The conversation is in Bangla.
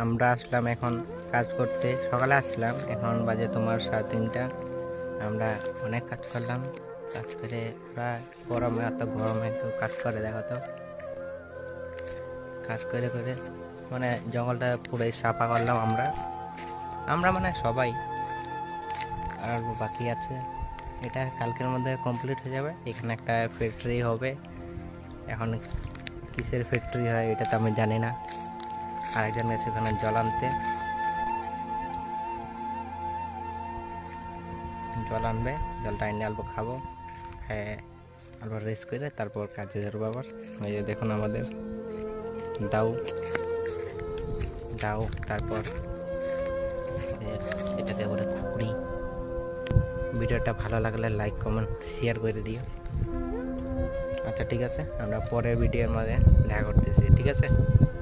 আমরা আসলাম এখন কাজ করতে, সকালে আসলাম, এখন বাজে তোমার 3:30। আমরা অনেক কাজ করলাম, কাজ করে প্রায় গরমে, এত গরমে কেউ কাজ করে দেখো তো। কাজ করে করে মানে জঙ্গলটা পুরোই সাফা করলাম আমরা আমরা মানে সবাই। আর বাকি আছে, এটা কালকের মধ্যে কমপ্লিট হয়ে যাবে। এখানে একটা ফ্যাক্টরি হবে, এখন কিসের ফ্যাক্টরি হয় এটা তো আমি জানি না। আরেকজন গেছে ওখানে জল আনতে, জল আনবে, জলটা এনে অল্প খাবো, হ্যাঁ অল্প রেস্ট করে তারপর কাজে ধরবো আবার। এই যে দেখুন আমাদের দাউ দাউ, তারপর এটাকে বলে খুঁড়ি। ভিডিওটা ভালো লাগলে লাইক কমেন্ট শেয়ার করে দিও। আচ্ছা ঠিক আছে, আমরা পরের ভিডিওর মধ্যে দেখা করতেছি, ঠিক আছে।